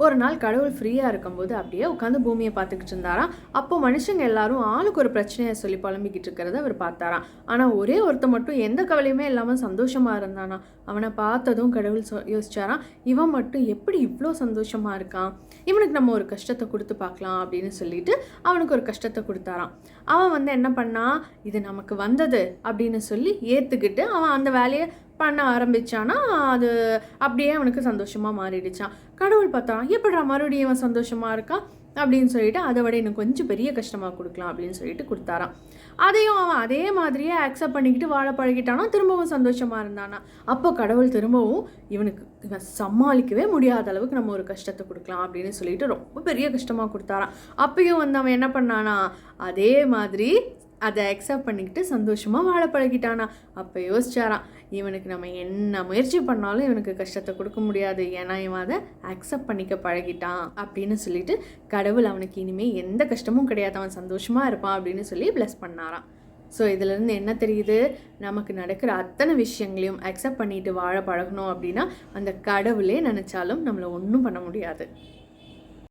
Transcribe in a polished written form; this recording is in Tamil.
ஒரு நாள் கடவுள் ஃப்ரீயாக இருக்கும்போது அப்படியே உட்காந்து பூமியை பார்த்துக்கிட்டு இருந்தாராம். அப்போ மனுஷங்க எல்லாரும் ஆளுக்கு ஒரு பிரச்சனையை சொல்லி புலம்பிக்கிட்டு இருக்கிறத அவர் பார்த்தாராம். ஆனால் ஒரே ஒருத்த மட்டும் எந்த கவலையுமே இல்லாமல் சந்தோஷமாக இருந்தானா. அவனை பார்த்ததும் கடவுள் யோசிச்சாராம், இவன் மட்டும் எப்படி இவ்வளோ சந்தோஷமாக இருக்கான், இவனுக்கு நம்ம ஒரு கஷ்டத்தை கொடுத்து பார்க்கலாம் அப்படின்னு சொல்லிட்டு அவனுக்கு ஒரு கஷ்டத்தை கொடுத்தாராம். அவன் என்ன பண்ணான், இது நமக்கு வந்தது அப்படின்னு சொல்லி ஏற்றுக்கிட்டு அவன் அந்த வேலையை பண்ண ஆரம்பித்தானா. அது அப்படியே அவனுக்கு சந்தோஷமாக மாறிடுச்சான். கடவுள் பார்த்தான், எப்படிடா மறுபடியும் அவன் சந்தோஷமாக இருக்கான் அப்படின்னு சொல்லிட்டு அதை விட இன்னும் கொஞ்சம் பெரிய கஷ்டமாக கொடுக்கலாம் அப்படின்னு சொல்லிட்டு கொடுத்தாரான். அதையும் அவன் அதே மாதிரியே அக்செப்ட் பண்ணிக்கிட்டு வாழ பழகிட்டானா, திரும்பவும் சந்தோஷமாக இருந்தானா. அப்போ கடவுள் திரும்பவும் இவன் சமாளிக்கவே முடியாத அளவுக்கு நம்ம ஒரு கஷ்டத்தை கொடுக்கலாம் அப்படின்னு சொல்லிட்டு ரொம்ப பெரிய கஷ்டமாக கொடுத்தாரான். அப்பயும் அவன் என்ன பண்ணானா, அதே மாதிரி அதை அக்செப்ட் பண்ணிக்கிட்டு சந்தோஷமாக வாழ பழகிட்டானா. அப்போ யோசிச்சாராம், இவனுக்கு நம்ம என்ன முயற்சி பண்ணாலும் இவனுக்கு கஷ்டத்தை கொடுக்க முடியாது, ஏன்னா இவன் அதை அக்செப்ட் பண்ணிக்க பழகிட்டான் அப்படின்னு சொல்லிட்டு கடவுள் அவனுக்கு இனிமேல் எந்த கஷ்டமும் கிடையாது, அவன் சந்தோஷமாக இருப்பான் அப்படின்னு சொல்லி ப்ளஸ் பண்ணாராம். ஸோ இதிலேருந்து என்ன தெரியுது, நமக்கு நடக்கிற அத்தனை விஷயங்களையும் அக்செப்ட் பண்ணிட்டு வாழ பழகணும் அப்படின்னா அந்த கடவுளே நினச்சாலும் நம்மளை ஒன்றும் பண்ண முடியாது.